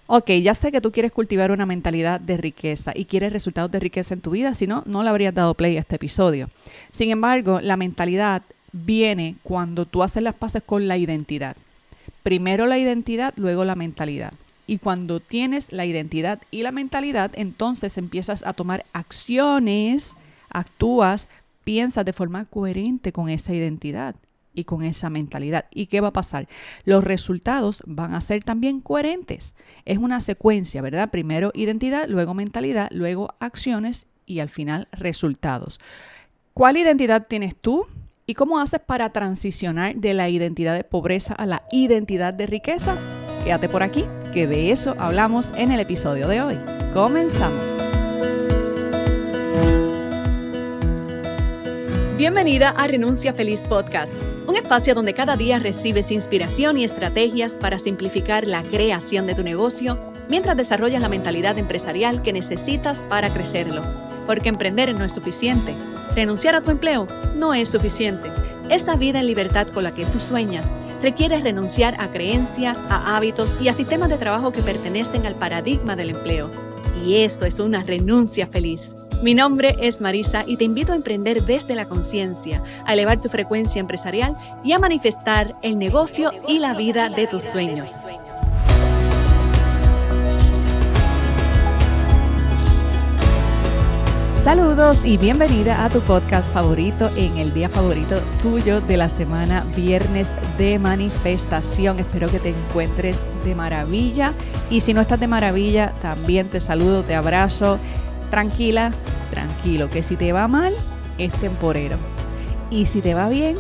Ok, ya sé que tú quieres cultivar una mentalidad de riqueza y quieres resultados de riqueza en tu vida, si no, no le habrías dado play a este episodio. Sin embargo, la mentalidad viene cuando tú haces las paces con la identidad. Primero la identidad, luego la mentalidad. Y cuando tienes la identidad y la mentalidad, entonces empiezas a tomar acciones, actúas, piensas de forma coherente con esa identidad y con esa mentalidad. ¿Y qué va a pasar? Los resultados van a ser también coherentes. Es una secuencia, ¿verdad? Primero identidad, luego mentalidad, luego acciones y al final resultados. ¿Cuál identidad tienes tú? ¿Y cómo haces para transicionar de la identidad de pobreza a la identidad de riqueza? Quédate por aquí, que de eso hablamos en el episodio de hoy. Comenzamos. Bienvenida a Renuncia Feliz Podcast, un espacio donde cada día recibes inspiración y estrategias para simplificar la creación de tu negocio mientras desarrollas la mentalidad empresarial que necesitas para crecerlo. Porque emprender no es suficiente. Renunciar a tu empleo no es suficiente. Esa vida en libertad con la que tú sueñas requiere renunciar a creencias, a hábitos y a sistemas de trabajo que pertenecen al paradigma del empleo. Y eso es una renuncia feliz. Mi nombre es Marisa y te invito a emprender desde la conciencia, a elevar tu frecuencia empresarial y a manifestar el negocio y la vida de tus sueños. Saludos y bienvenida a tu podcast favorito en el día favorito tuyo de la semana, viernes de manifestación. Espero que te encuentres de maravilla y si no estás de maravilla, también te saludo, te abrazo. Tranquila, tranquilo, que si te va mal, es temporero. Y si te va bien,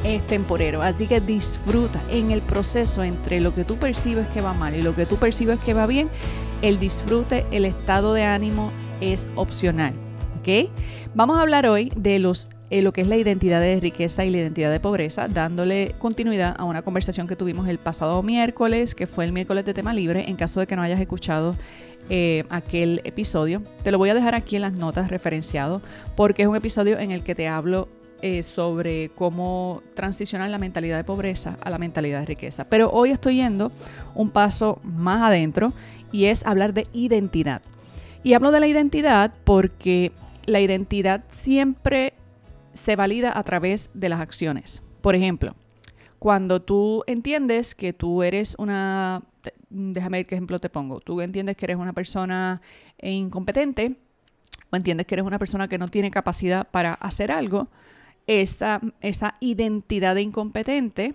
es temporero. Así que disfruta en el proceso entre lo que tú percibes que va mal y lo que tú percibes que va bien. El disfrute, el estado de ánimo es opcional. ¿Ok? Vamos a hablar hoy de lo que es la identidad de riqueza y la identidad de pobreza, dándole continuidad a una conversación que tuvimos el pasado miércoles, que fue el miércoles de tema libre. En caso de que no hayas escuchado aquel episodio, te lo voy a dejar aquí en las notas referenciado, porque es un episodio en el que te hablo sobre cómo transicionar la mentalidad de pobreza a la mentalidad de riqueza. Pero hoy estoy yendo un paso más adentro y es hablar de identidad. Y hablo de la identidad porque la identidad siempre se valida a través de las acciones. Por ejemplo, cuando tú entiendes que tú eres déjame ver qué ejemplo te pongo. Tú entiendes que eres una persona incompetente o entiendes que eres una persona que no tiene capacidad para hacer algo, esa identidad de incompetente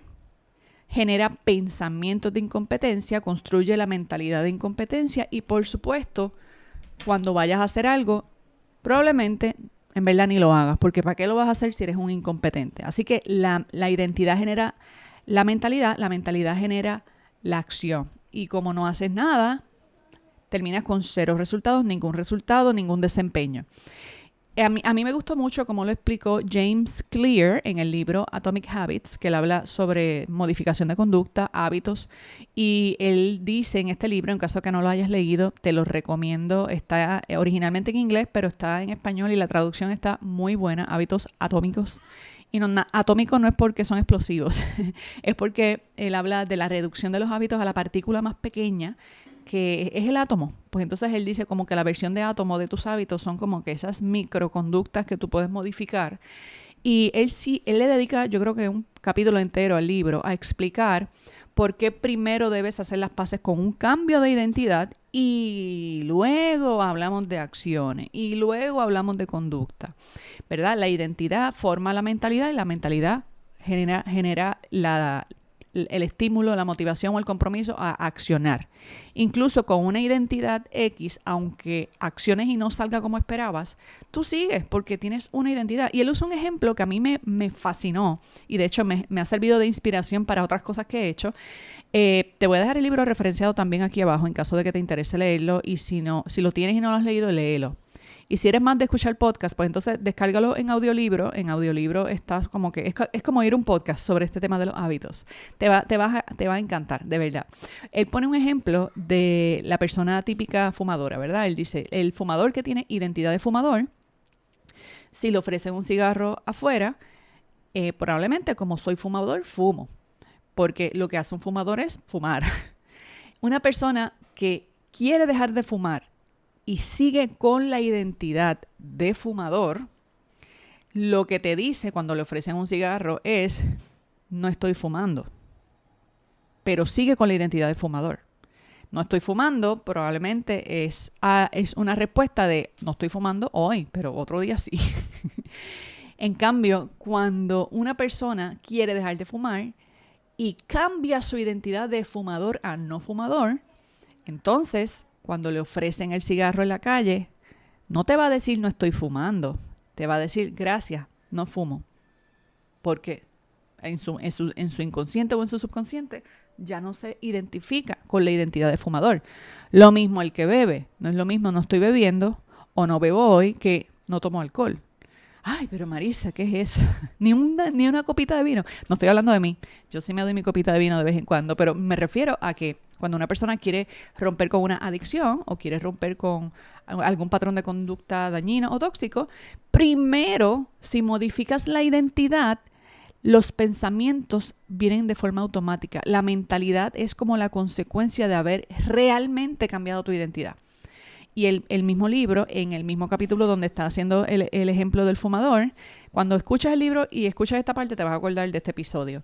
genera pensamientos de incompetencia, construye la mentalidad de incompetencia y, por supuesto, cuando vayas a hacer algo, probablemente en verdad ni lo hagas, porque ¿para qué lo vas a hacer si eres un incompetente? Así que la identidad genera la mentalidad genera la acción. Y como no haces nada, terminas con cero resultados, ningún desempeño. A mí me gustó mucho cómo lo explicó James Clear en el libro Atomic Habits, que él habla sobre modificación de conducta, hábitos, y él dice en este libro, en caso que no lo hayas leído, te lo recomiendo, está originalmente en inglés, pero está en español y la traducción está muy buena, Hábitos Atómicos. Y atómicos no es porque son explosivos, es porque él habla de la reducción de los hábitos a la partícula más pequeña, que es el átomo. Pues entonces él dice como que la versión de átomo de tus hábitos son como que esas microconductas que tú puedes modificar. Y él le dedica, yo creo que un capítulo entero al libro a explicar por qué primero debes hacer las paces con un cambio de identidad y luego hablamos de acciones y luego hablamos de conducta, ¿verdad? La identidad forma la mentalidad y la mentalidad genera el estímulo, la motivación o el compromiso a accionar. Incluso con una identidad X, aunque acciones y no salga como esperabas, tú sigues porque tienes una identidad. Y él usa un ejemplo que a mí me fascinó y de hecho me ha servido de inspiración para otras cosas que he hecho. Te voy a dejar el libro referenciado también aquí abajo en caso de que te interese leerlo y si lo tienes y no lo has leído, léelo. Y si eres más de escuchar podcast, pues entonces descárgalo en audiolibro. En audiolibro estás como que es como ir un podcast sobre este tema de los hábitos. Te va a encantar, de verdad. Él pone un ejemplo de la persona típica fumadora, ¿verdad? Él dice, el fumador que tiene identidad de fumador, si le ofrecen un cigarro afuera, probablemente como soy fumador, fumo. Porque lo que hace un fumador es fumar. Una persona que quiere dejar de fumar y sigue con la identidad de fumador, lo que te dice cuando le ofrecen un cigarro es, no estoy fumando, pero sigue con la identidad de fumador. No estoy fumando probablemente es una respuesta de no estoy fumando hoy, pero otro día sí. En cambio, cuando una persona quiere dejar de fumar y cambia su identidad de fumador a no fumador, entonces, cuando le ofrecen el cigarro en la calle, no te va a decir no estoy fumando, te va a decir gracias, no fumo. Porque en su inconsciente o en su subconsciente ya no se identifica con la identidad de fumador. Lo mismo el que bebe. No es lo mismo no estoy bebiendo o no bebo hoy que no tomo alcohol. Ay, pero Marisa, ¿qué es eso? Ni una copita de vino. No estoy hablando de mí. Yo sí me doy mi copita de vino de vez en cuando, pero me refiero a que cuando una persona quiere romper con una adicción o quiere romper con algún patrón de conducta dañino o tóxico, primero, si modificas la identidad, los pensamientos vienen de forma automática. La mentalidad es como la consecuencia de haber realmente cambiado tu identidad. Y el mismo libro, en el mismo capítulo donde está haciendo el ejemplo del fumador, cuando escuchas el libro y escuchas esta parte te vas a acordar de este episodio.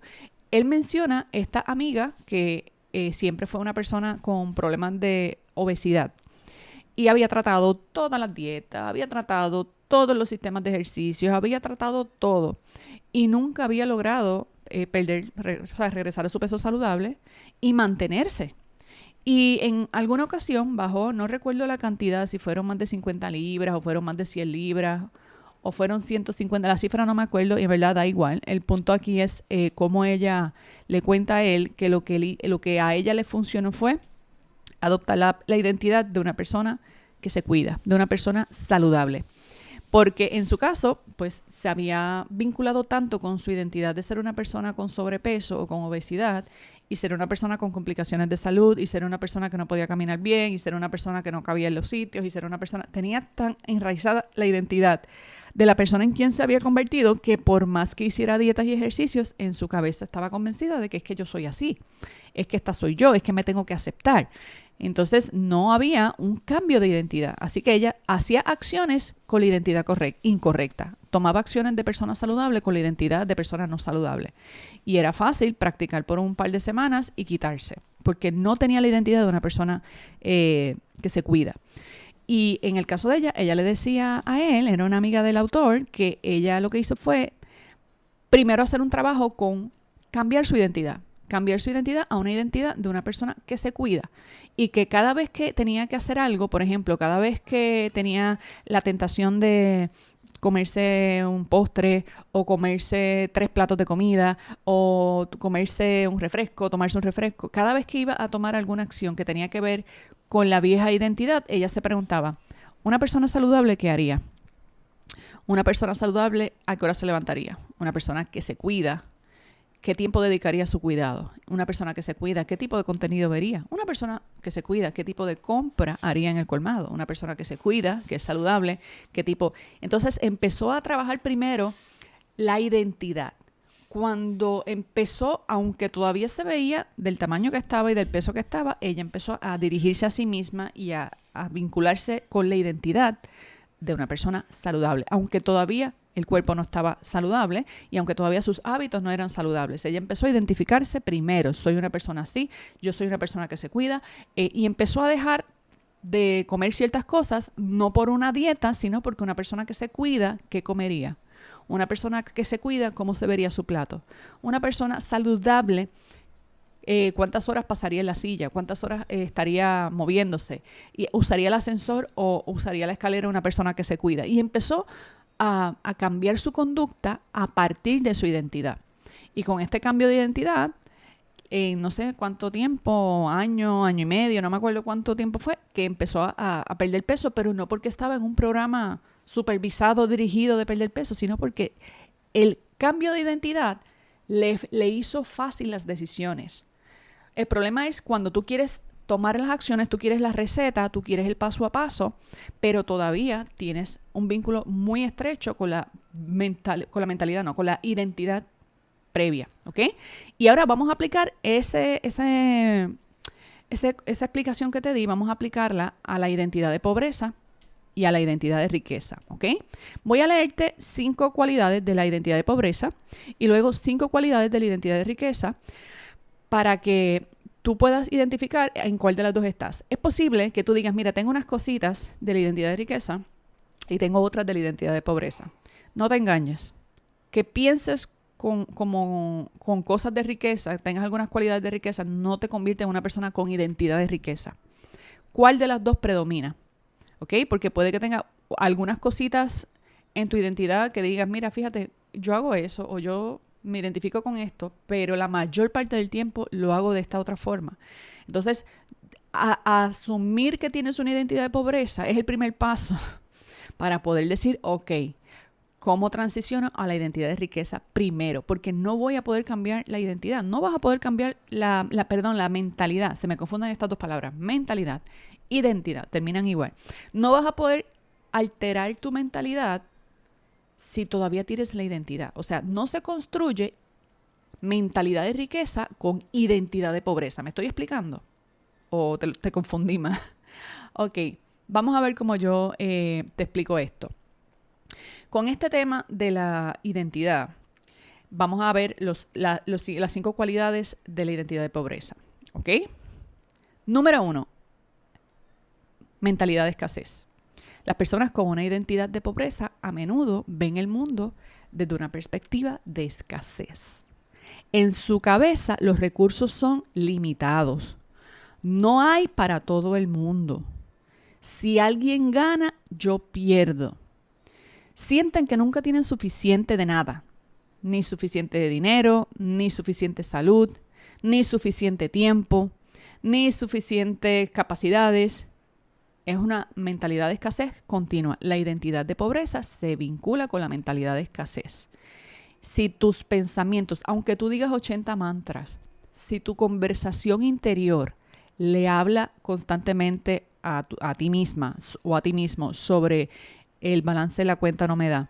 Él menciona esta amiga que siempre fue una persona con problemas de obesidad y había tratado todas las dietas, había tratado todos los sistemas de ejercicios, había tratado todo y nunca había logrado regresar a su peso saludable y mantenerse. Y en alguna ocasión bajó, no recuerdo la cantidad, si fueron más de 50 libras o fueron más de 100 libras o fueron 150, la cifra no me acuerdo y en verdad da igual. El punto aquí es cómo ella le cuenta a él que lo que a ella le funcionó fue adoptar la identidad de una persona que se cuida, de una persona saludable. Porque en su caso, pues se había vinculado tanto con su identidad de ser una persona con sobrepeso o con obesidad y ser una persona con complicaciones de salud y ser una persona que no podía caminar bien y ser una persona que no cabía en los sitios y ser una persona... Tenía tan enraizada la identidad de la persona en quien se había convertido que por más que hiciera dietas y ejercicios, en su cabeza estaba convencida de que es que yo soy así, es que esta soy yo, es que me tengo que aceptar. Entonces no había un cambio de identidad. Así que ella hacía acciones con la identidad incorrecta. Tomaba acciones de persona saludable con la identidad de persona no saludable. Y era fácil practicar por un par de semanas y quitarse, porque no tenía la identidad de una persona que se cuida. Y en el caso de ella le decía a él, era una amiga del autor, que ella lo que hizo fue primero hacer un trabajo con cambiar su identidad a una identidad de una persona que se cuida y que cada vez que tenía que hacer algo, por ejemplo, cada vez que tenía la tentación de comerse un postre o comerse 3 platos de comida o comerse un refresco, tomarse un refresco, cada vez que iba a tomar alguna acción que tenía que ver con la vieja identidad, ella se preguntaba, ¿una persona saludable qué haría? ¿Una persona saludable a qué hora se levantaría? ¿Una persona que se cuida? ¿Qué tiempo dedicaría a su cuidado? Una persona que se cuida, ¿qué tipo de contenido vería? Una persona que se cuida, ¿qué tipo de compra haría en el colmado? Una persona que se cuida, que es saludable, ¿qué tipo? Entonces empezó a trabajar primero la identidad. Cuando empezó, aunque todavía se veía del tamaño que estaba y del peso que estaba, ella empezó a dirigirse a sí misma y a vincularse con la identidad de una persona saludable, aunque todavía el cuerpo no estaba saludable y aunque todavía sus hábitos no eran saludables. Ella empezó a identificarse primero. Soy una persona así, yo soy una persona que se cuida y empezó a dejar de comer ciertas cosas, no por una dieta, sino porque una persona que se cuida, ¿qué comería? Una persona que se cuida, ¿cómo se vería su plato? Una persona saludable, ¿cuántas horas pasaría en la silla? ¿Cuántas horas estaría moviéndose? ¿Y usaría el ascensor o usaría la escalera una persona que se cuida? Y empezó a cambiar su conducta a partir de su identidad. Y con este cambio de identidad, no sé cuánto tiempo, año y medio, no me acuerdo cuánto tiempo fue, que empezó a perder peso, pero no porque estaba en un programa supervisado, dirigido de perder peso, sino porque el cambio de identidad le hizo fácil las decisiones. El problema es cuando tú quieres tomar las acciones, tú quieres la receta, tú quieres el paso a paso, pero todavía tienes un vínculo muy estrecho con la mentalidad, no, con la identidad previa, ¿ok? Y ahora vamos a aplicar ese esa explicación que te di, vamos a aplicarla a la identidad de pobreza y a la identidad de riqueza, ¿ok? Voy a leerte 5 cualidades de la identidad de pobreza y luego 5 cualidades de la identidad de riqueza para que tú puedas identificar en cuál de las dos estás. Es posible que tú digas, mira, tengo unas cositas de la identidad de riqueza y tengo otras de la identidad de pobreza. No te engañes. Que pienses con cosas de riqueza, tengas algunas cualidades de riqueza, no te convierte en una persona con identidad de riqueza. ¿Cuál de las dos predomina? ¿Ok? Porque puede que tenga algunas cositas en tu identidad que digas, mira, fíjate, yo hago eso o yo me identifico con esto, pero la mayor parte del tiempo lo hago de esta otra forma. Entonces, a asumir que tienes una identidad de pobreza es el primer paso para poder decir, ok, ¿cómo transiciono a la identidad de riqueza primero? Porque no voy a poder cambiar la identidad. No vas a poder cambiar la mentalidad. Se me confunden estas dos palabras. Mentalidad, identidad, terminan igual. No vas a poder alterar tu mentalidad si todavía tienes la identidad. O sea, no se construye mentalidad de riqueza con identidad de pobreza. ¿Me estoy explicando? ¿O te confundí más? Ok, vamos a ver cómo yo te explico esto. Con este tema de la identidad, vamos a ver las 5 cualidades de la identidad de pobreza. ¿Ok? Número 1, mentalidad de escasez. Las personas con una identidad de pobreza a menudo ven el mundo desde una perspectiva de escasez. En su cabeza los recursos son limitados. No hay para todo el mundo. Si alguien gana, yo pierdo. Sienten que nunca tienen suficiente de nada, ni suficiente de dinero, ni suficiente salud, ni suficiente tiempo, ni suficientes capacidades. Es una mentalidad de escasez continua. La identidad de pobreza se vincula con la mentalidad de escasez. Si tus pensamientos, aunque tú digas 80 mantras, si tu conversación interior le habla constantemente a ti misma o a ti mismo sobre el balance de la cuenta no me da,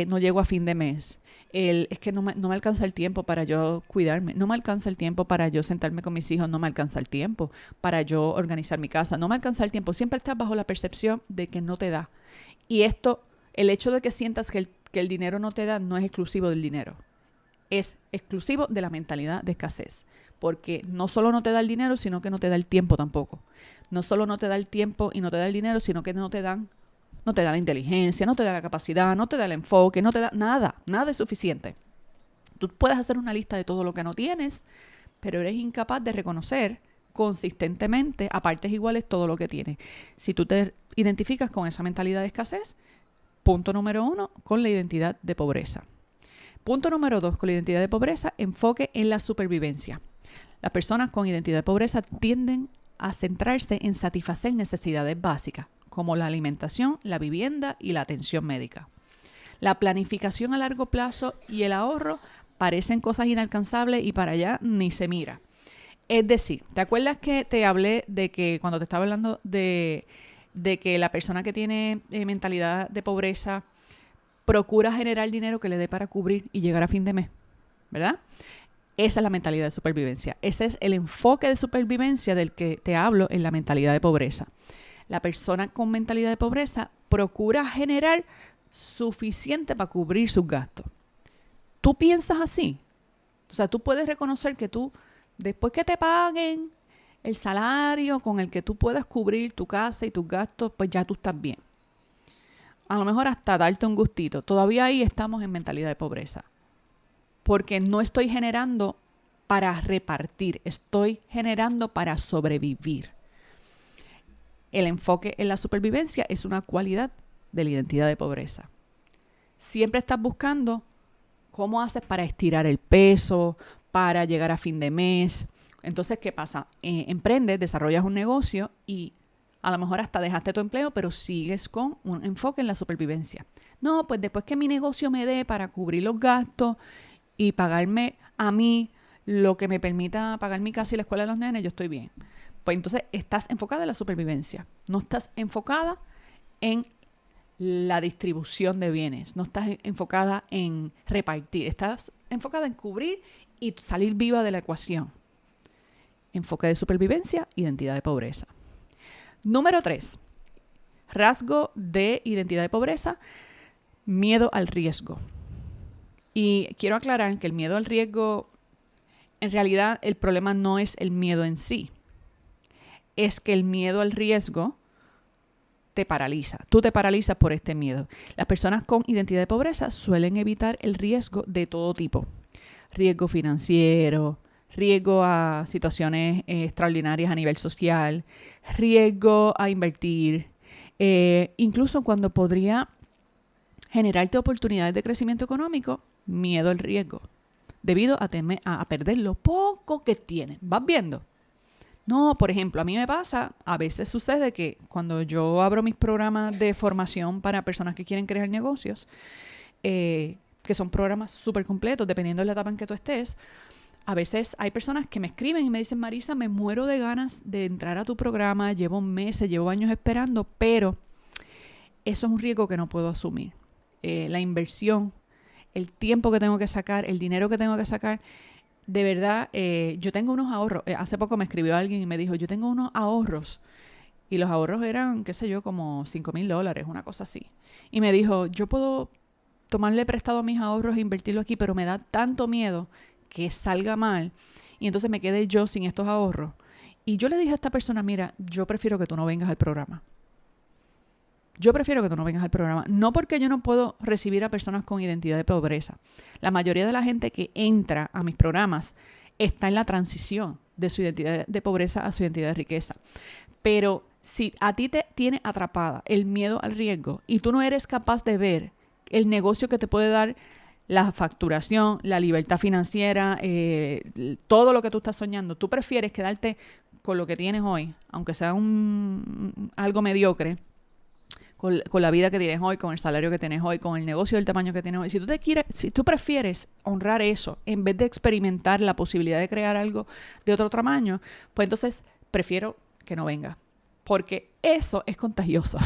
no llego a fin de mes, es que no me alcanza el tiempo para yo cuidarme, no me alcanza el tiempo para yo sentarme con mis hijos, no me alcanza el tiempo para yo organizar mi casa, no me alcanza el tiempo, siempre estás bajo la percepción de que no te da. Y esto, el hecho de que sientas que el dinero no te da no es exclusivo del dinero, es exclusivo de la mentalidad de escasez. Porque no solo no te da el dinero, sino que no te da el tiempo tampoco. No solo no te da el tiempo y no te da el dinero, sino que no te da la inteligencia, no te da la capacidad, no te da el enfoque, no te da nada. Nada es suficiente. Tú puedes hacer una lista de todo lo que no tienes, pero eres incapaz de reconocer consistentemente a partes iguales todo lo que tienes. Si tú te identificas con esa mentalidad de escasez, punto número 1, con la identidad de pobreza. Punto número 2, con la identidad de pobreza, enfoque en la supervivencia. Las personas con identidad de pobreza tienden a centrarse en satisfacer necesidades básicas, como la alimentación, la vivienda y la atención médica. La planificación a largo plazo y el ahorro parecen cosas inalcanzables y para allá ni se mira. Es decir, ¿te acuerdas que te hablé de que cuando te estaba hablando de que la persona que tiene mentalidad de pobreza procura generar dinero que le dé para cubrir y llegar a fin de mes? ¿Verdad? Esa es la mentalidad de supervivencia. Ese es el enfoque de supervivencia del que te hablo en la mentalidad de pobreza. La persona con mentalidad de pobreza procura generar suficiente para cubrir sus gastos. ¿Tú piensas así? O sea, tú puedes reconocer que tú, después que te paguen el salario con el que tú puedas cubrir tu casa y tus gastos, pues ya tú estás bien. A lo mejor hasta darte un gustito. Todavía ahí estamos en mentalidad de pobreza. Porque no estoy generando para repartir, estoy generando para sobrevivir. El enfoque en la supervivencia es una cualidad de la identidad de pobreza. Siempre estás buscando cómo haces para estirar el peso, para llegar a fin de mes. Entonces, ¿qué pasa? Emprendes, desarrollas un negocio y a lo mejor hasta dejaste tu empleo, pero sigues con un enfoque en la supervivencia. No, pues después que mi negocio me dé para cubrir los gastos y pagarme a mí lo que me permita pagar mi casa y la escuela de los nenes, yo estoy bien. Pues entonces estás enfocada en la supervivencia. No estás enfocada en la distribución de bienes. No estás enfocada en repartir. Estás enfocada en cubrir y salir viva de la ecuación. enfoque de supervivencia, identidad de pobreza. Número 3, rasgo de identidad de pobreza, miedo al riesgo. Y quiero aclarar que el miedo al riesgo, en realidad el problema no es el miedo en sí, es que el miedo al riesgo te paraliza. Tú te paralizas por este miedo. Las personas con identidad de pobreza suelen evitar el riesgo de todo tipo. Riesgo financiero, riesgo a situaciones extraordinarias a nivel social, riesgo a invertir, incluso cuando podría generarte oportunidades de crecimiento económico, miedo al riesgo, debido a perder lo poco que tienen. ¿Vas viendo? No, por ejemplo, a mí me pasa, a veces sucede que cuando yo abro mis programas de formación para personas que quieren crear negocios, que son programas súper completos, dependiendo de la etapa en que tú estés, a veces hay personas que me escriben y me dicen, Marisa, me muero de ganas de entrar a tu programa, llevo meses, llevo años esperando, pero eso es un riesgo que no puedo asumir. La inversión, el tiempo que tengo que sacar, el dinero que tengo que sacar, de verdad, yo tengo unos ahorros. Hace poco me escribió alguien y me dijo, yo tengo unos ahorros. Y los ahorros eran, qué sé yo, como $5,000, una cosa así. Y me dijo, yo puedo tomarle prestado a mis ahorros e invertirlo aquí, pero me da tanto miedo que salga mal. Y entonces me quedé yo sin estos ahorros. Y yo le dije a esta persona, mira, yo prefiero que tú no vengas al programa. Yo prefiero que tú no vengas al programa. No porque yo no puedo recibir a personas con identidad de pobreza. La mayoría de la gente que entra a mis programas está en la transición de su identidad de pobreza a su identidad de riqueza. Pero si a ti te tiene atrapada el miedo al riesgo y tú no eres capaz de ver el negocio que te puede dar la facturación, la libertad financiera, todo lo que tú estás soñando, tú prefieres quedarte con lo que tienes hoy, aunque sea algo mediocre, con la vida que tienes hoy, con el salario que tienes hoy, con el negocio del tamaño que tienes hoy. Si tú prefieres honrar eso en vez de experimentar la posibilidad de crear algo de otro tamaño, pues entonces prefiero que no venga, porque eso es contagioso.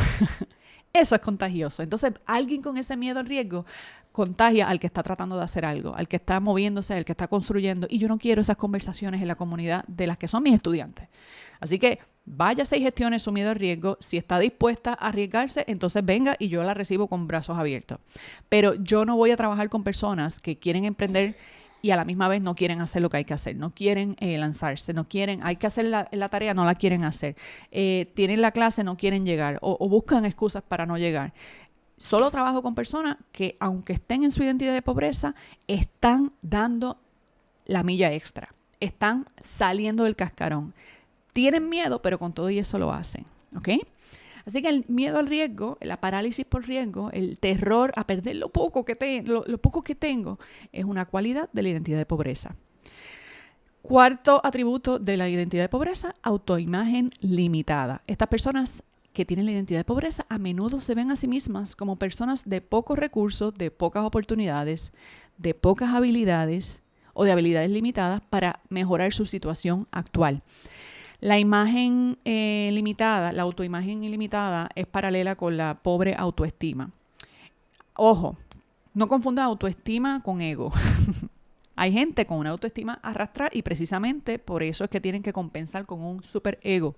Eso es contagioso. Entonces, alguien con ese miedo al riesgo contagia al que está tratando de hacer algo, al que está moviéndose, al que está construyendo. Y yo no quiero esas conversaciones en la comunidad de las que son mis estudiantes. Así que váyase y gestione su miedo al riesgo. Si está dispuesta a arriesgarse, entonces venga y yo la recibo con brazos abiertos. Pero yo no voy a trabajar con personas que quieren emprender y a la misma vez no quieren hacer lo que hay que hacer, no quieren lanzarse, no quieren, hay que hacer la tarea, no la quieren hacer, tienen la clase, no quieren llegar o buscan excusas para no llegar. Solo trabajo con personas que, aunque estén en su identidad de pobreza, están dando la milla extra, están saliendo del cascarón. Tienen miedo, pero con todo y eso lo hacen, ¿ok? Así que el miedo al riesgo, la parálisis por riesgo, el terror a perder lo poco que tengo, es una cualidad de la identidad de pobreza. Cuarto atributo de la identidad de pobreza, autoimagen limitada. Estas personas que tienen la identidad de pobreza a menudo se ven a sí mismas como personas de pocos recursos, de pocas oportunidades, de pocas habilidades o de habilidades limitadas para mejorar su situación actual. La imagen limitada, la autoimagen ilimitada es paralela con la pobre autoestima. Ojo, no confundas autoestima con ego. Hay gente con una autoestima arrastrada y precisamente por eso es que tienen que compensar con un superego.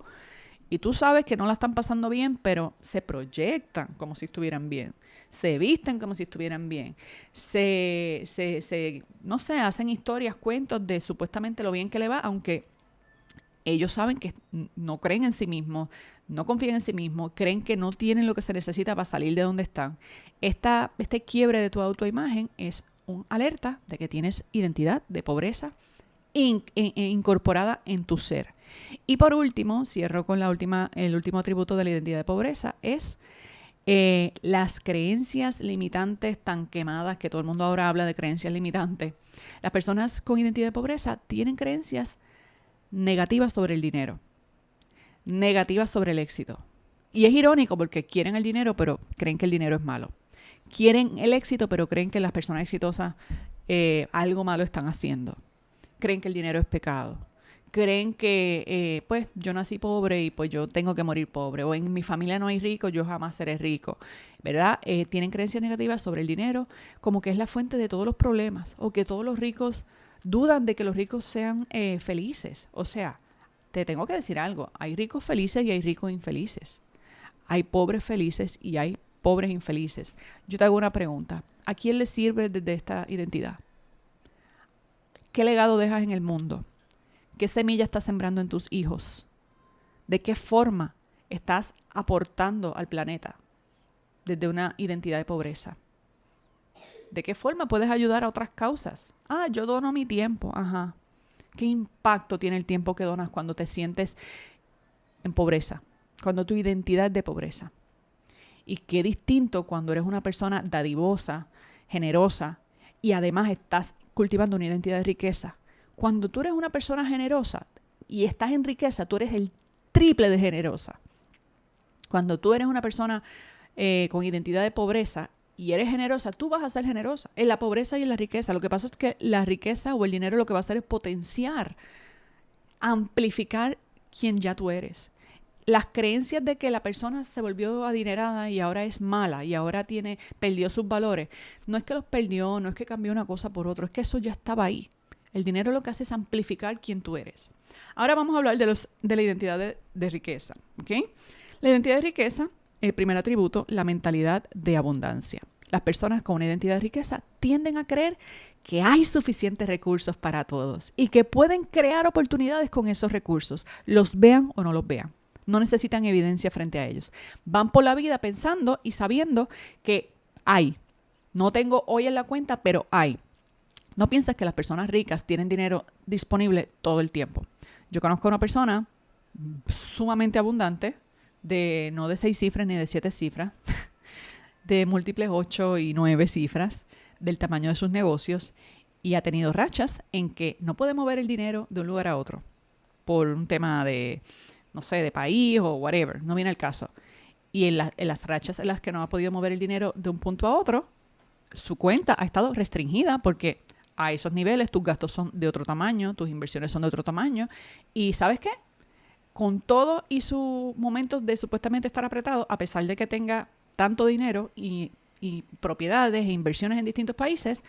Y tú sabes que no la están pasando bien, pero se proyectan como si estuvieran bien. Se visten como si estuvieran bien. No sé, hacen historias, cuentos de supuestamente lo bien que le va, aunque ellos saben que no creen en sí mismos, no confían en sí mismos, creen que no tienen lo que se necesita para salir de donde están. Este quiebre de tu autoimagen es una alerta de que tienes identidad de pobreza incorporada en tu ser. Y por último, cierro con el último atributo de la identidad de pobreza, es las creencias limitantes tan quemadas, que todo el mundo ahora habla de creencias limitantes. Las personas con identidad de pobreza tienen creencias negativas sobre el dinero, negativas sobre el éxito. Y es irónico porque quieren el dinero, pero creen que el dinero es malo. Quieren el éxito, pero creen que las personas exitosas algo malo están haciendo. Creen que el dinero es pecado. Creen que, pues, yo nací pobre y pues yo tengo que morir pobre. O en mi familia no hay rico, yo jamás seré rico. ¿Verdad? Tienen creencias negativas sobre el dinero, como que es la fuente de todos los problemas. O que todos los ricos dudan de que los ricos sean felices. O sea, te tengo que decir algo. Hay ricos felices y hay ricos infelices. Hay pobres felices y hay pobres infelices. Yo te hago una pregunta. ¿A quién le sirve desde esta identidad? ¿Qué legado dejas en el mundo? ¿Qué semilla estás sembrando en tus hijos? ¿De qué forma estás aportando al planeta desde una identidad de pobreza? ¿De qué forma puedes ayudar a otras causas? Yo dono mi tiempo. Ajá. ¿Qué impacto tiene el tiempo que donas cuando te sientes en pobreza? Cuando tu identidad es de pobreza. Y qué distinto cuando eres una persona dadivosa, generosa y además estás cultivando una identidad de riqueza. Cuando tú eres una persona generosa y estás en riqueza, tú eres el triple de generosa. Cuando tú eres una persona con identidad de pobreza y eres generosa, tú vas a ser generosa en la pobreza y en la riqueza. Lo que pasa es que la riqueza o el dinero lo que va a hacer es potenciar, amplificar quien ya tú eres. Las creencias de que la persona se volvió adinerada y ahora es mala y ahora perdió sus valores, no es que los perdió, no es que cambió una cosa por otra, es que eso ya estaba ahí. El dinero lo que hace es amplificar quién tú eres. Ahora vamos a hablar de la identidad de riqueza. ¿Okay? La identidad de riqueza, el primer atributo, la mentalidad de abundancia. Las personas con una identidad de riqueza tienden a creer que hay suficientes recursos para todos y que pueden crear oportunidades con esos recursos, los vean o no los vean. No necesitan evidencia frente a ellos. Van por la vida pensando y sabiendo que hay. No tengo hoy en la cuenta, pero hay. No pienses que las personas ricas tienen dinero disponible todo el tiempo. Yo conozco a una persona sumamente abundante, no de 6 cifras ni de 7 cifras, de múltiples 8 y 9 cifras, del tamaño de sus negocios, y ha tenido rachas en que no puede mover el dinero de un lugar a otro por un tema de, no sé, de país o whatever, no viene el caso. Y en las rachas en las que no ha podido mover el dinero de un punto a otro, su cuenta ha estado restringida porque a esos niveles tus gastos son de otro tamaño, tus inversiones son de otro tamaño. Y ¿sabes qué? Con todo y sus momentos de supuestamente estar apretado, a pesar de que tenga tanto dinero y propiedades e inversiones en distintos países,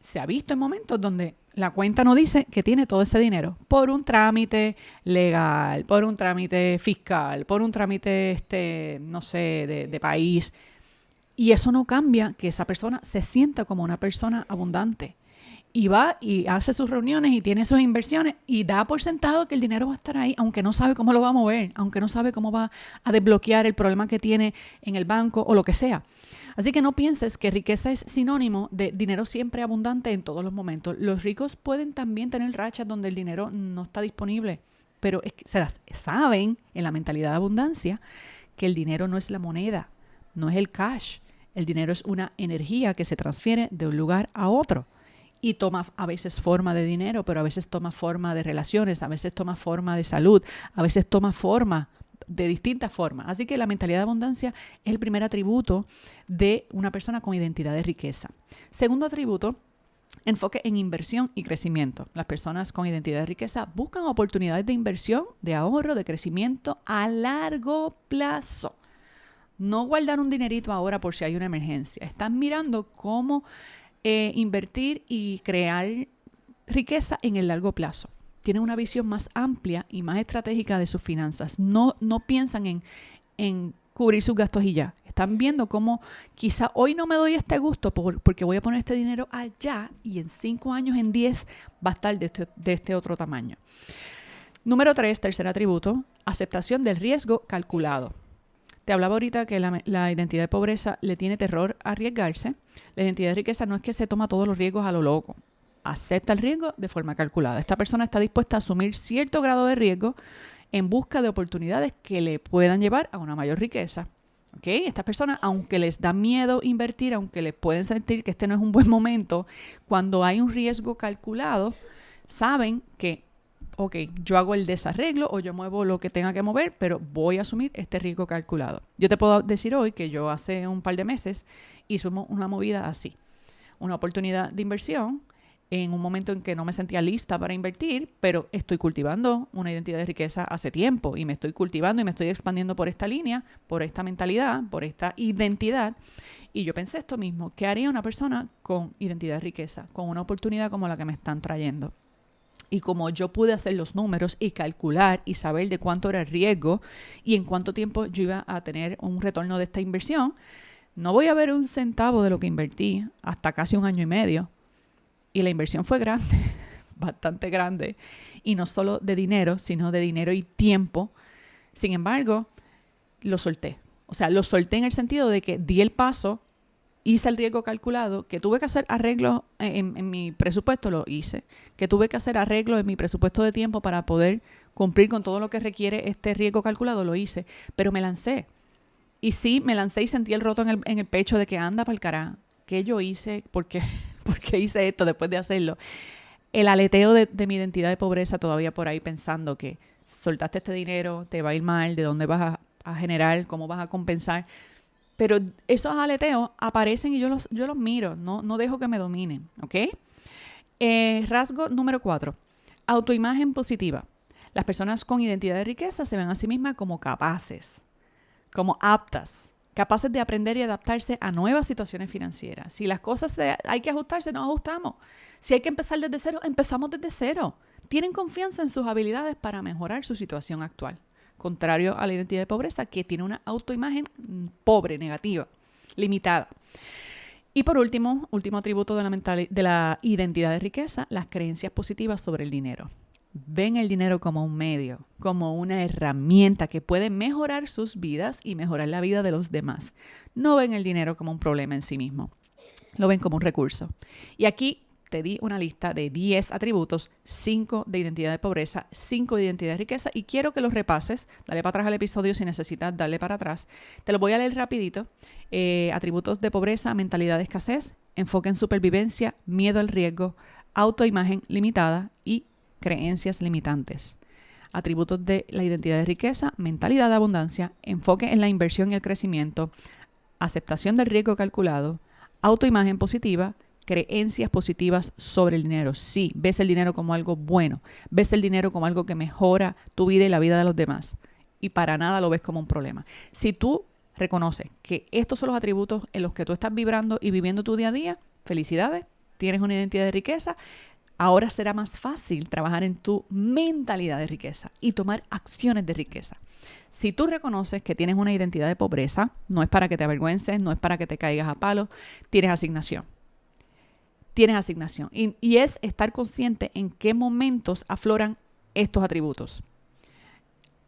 se ha visto en momentos donde la cuenta no dice que tiene todo ese dinero por un trámite legal, por un trámite fiscal, por un trámite, no sé, de país. Y eso no cambia que esa persona se sienta como una persona abundante. Y va y hace sus reuniones y tiene sus inversiones y da por sentado que el dinero va a estar ahí, aunque no sabe cómo lo va a mover, aunque no sabe cómo va a desbloquear el problema que tiene en el banco o lo que sea. Así que no pienses que riqueza es sinónimo de dinero siempre abundante en todos los momentos. Los ricos pueden también tener rachas donde el dinero no está disponible, pero es que saben en la mentalidad de abundancia que el dinero no es la moneda, no es el cash. El dinero es una energía que se transfiere de un lugar a otro. Y toma a veces forma de dinero, pero a veces toma forma de relaciones, a veces toma forma de salud, a veces toma forma de distintas formas. Así que la mentalidad de abundancia es el primer atributo de una persona con identidad de riqueza. Segundo atributo, enfoque en inversión y crecimiento. Las personas con identidad de riqueza buscan oportunidades de inversión, de ahorro, de crecimiento a largo plazo. No guardar un dinerito ahora por si hay una emergencia. Están mirando cómo invertir y crear riqueza en el largo plazo. Tienen una visión más amplia y más estratégica de sus finanzas. No piensan en cubrir sus gastos y ya. Están viendo cómo quizá hoy no me doy este gusto porque voy a poner este dinero allá y en 5 años, en 10, va a estar de este otro tamaño. Número 3, tercer atributo, aceptación del riesgo calculado. Te hablaba ahorita que la identidad de pobreza le tiene terror a arriesgarse. La identidad de riqueza no es que se toma todos los riesgos a lo loco. Acepta el riesgo de forma calculada. Esta persona está dispuesta a asumir cierto grado de riesgo en busca de oportunidades que le puedan llevar a una mayor riqueza. ¿Okay? Estas personas, aunque les da miedo invertir, aunque les pueden sentir que este no es un buen momento, cuando hay un riesgo calculado, saben que ok, yo hago el desarreglo o yo muevo lo que tenga que mover, pero voy a asumir este riesgo calculado. Yo te puedo decir hoy que yo hace un par de meses hice una movida así. Una oportunidad de inversión en un momento en que no me sentía lista para invertir, pero estoy cultivando una identidad de riqueza hace tiempo y me estoy cultivando y me estoy expandiendo por esta línea, por esta mentalidad, por esta identidad. Y yo pensé esto mismo, ¿qué haría una persona con identidad de riqueza, con una oportunidad como la que me están trayendo? Y como yo pude hacer los números y calcular y saber de cuánto era el riesgo y en cuánto tiempo yo iba a tener un retorno de esta inversión, no voy a ver un centavo de lo que invertí hasta casi 1 año y medio. Y la inversión fue grande, bastante grande. Y no solo de dinero, sino de dinero y tiempo. Sin embargo, lo solté. O sea, lo solté en el sentido de que di el paso, hice el riesgo calculado, que tuve que hacer arreglos en mi presupuesto, lo hice. Que tuve que hacer arreglos en mi presupuesto de tiempo para poder cumplir con todo lo que requiere este riesgo calculado, lo hice. Pero me lancé. Y sí, me lancé y sentí el roto en el pecho de que anda pa'l carajo. ¿Qué yo hice? ¿Por qué hice esto después de hacerlo? El aleteo de mi identidad de pobreza todavía por ahí pensando que soltaste este dinero, te va a ir mal, de dónde vas a generar, cómo vas a compensar. Pero esos aleteos aparecen y yo los miro, no dejo que me dominen, ¿ok? Rasgo número 4, autoimagen positiva. Las personas con identidad de riqueza se ven a sí mismas como capaces, como aptas, capaces de aprender y adaptarse a nuevas situaciones financieras. Si las cosas hay que ajustarse, nos ajustamos. Si hay que empezar desde cero, empezamos desde cero. Tienen confianza en sus habilidades para mejorar su situación actual. Contrario a la identidad de pobreza, que tiene una autoimagen pobre, negativa, limitada. Y por último atributo de la identidad de riqueza, las creencias positivas sobre el dinero. Ven el dinero como un medio, como una herramienta que puede mejorar sus vidas y mejorar la vida de los demás. No ven el dinero como un problema en sí mismo, lo ven como un recurso. Y aquí te di una lista de 10 atributos, 5 de identidad de pobreza, 5 de identidad de riqueza, y quiero que los repases. Dale para atrás al episodio si necesitas, dale para atrás. Te lo voy a leer rapidito. Atributos de pobreza, mentalidad de escasez, enfoque en supervivencia, miedo al riesgo, autoimagen limitada y creencias limitantes. Atributos de la identidad de riqueza, mentalidad de abundancia, enfoque en la inversión y el crecimiento, aceptación del riesgo calculado, autoimagen positiva, creencias positivas sobre el dinero. Sí, ves el dinero como algo bueno, ves el dinero como algo que mejora tu vida y la vida de los demás, y para nada lo ves como un problema. Si tú reconoces que estos son los atributos en los que tú estás vibrando y viviendo tu día a día, felicidades, tienes una identidad de riqueza. Ahora será más fácil trabajar en tu mentalidad de riqueza y tomar acciones de riqueza. Si tú reconoces que tienes una identidad de pobreza, no es para que te avergüences, no es para que te caigas a palos, tienes asignación. Tienes asignación. Y es estar consciente en qué momentos afloran estos atributos.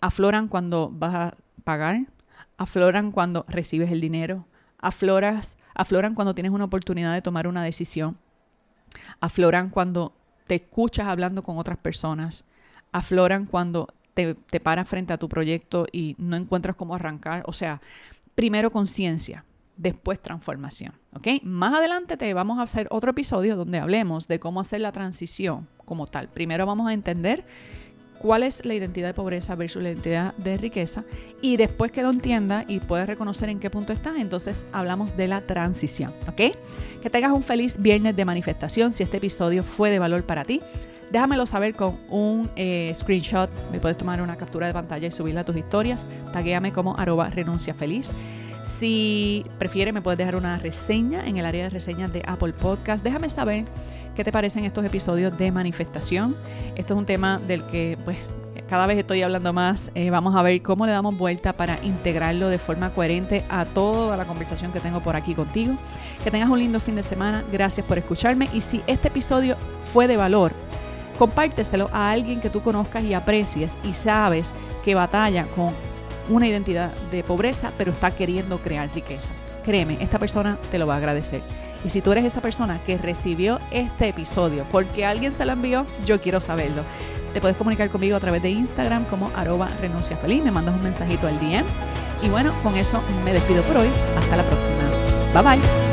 Afloran cuando vas a pagar, afloran cuando recibes el dinero, afloran cuando tienes una oportunidad de tomar una decisión, afloran cuando te escuchas hablando con otras personas, afloran cuando te paras frente a tu proyecto y no encuentras cómo arrancar. O sea, primero conciencia, después transformación, ¿ok? Más adelante te vamos a hacer otro episodio donde hablemos de cómo hacer la transición como tal. Primero vamos a entender cuál es la identidad de pobreza versus la identidad de riqueza, y después que lo entiendas y puedas reconocer en qué punto estás, entonces hablamos de la transición, ¿ok? Que tengas un feliz viernes de manifestación. Si este episodio fue de valor para ti, déjamelo saber con un screenshot. Me puedes tomar una captura de pantalla y subirla a tus historias. Taguéame como @renunciafeliz. Si prefieres, me puedes dejar una reseña en el área de reseñas de Apple Podcast. Déjame saber qué te parecen estos episodios de manifestación. Esto es un tema del que pues cada vez estoy hablando más. Vamos a ver cómo le damos vuelta para integrarlo de forma coherente a toda la conversación que tengo por aquí contigo. Que tengas un lindo fin de semana. Gracias por escucharme. Y si este episodio fue de valor, compárteselo a alguien que tú conozcas y aprecies y sabes que batalla con una identidad de pobreza, pero está queriendo crear riqueza. Créeme, esta persona te lo va a agradecer. Y si tú eres esa persona que recibió este episodio porque alguien se lo envió, yo quiero saberlo. Te puedes comunicar conmigo a través de Instagram como @renunciafeliz. Me mandas un mensajito al DM. Y bueno, con eso me despido por hoy. Hasta la próxima. Bye bye.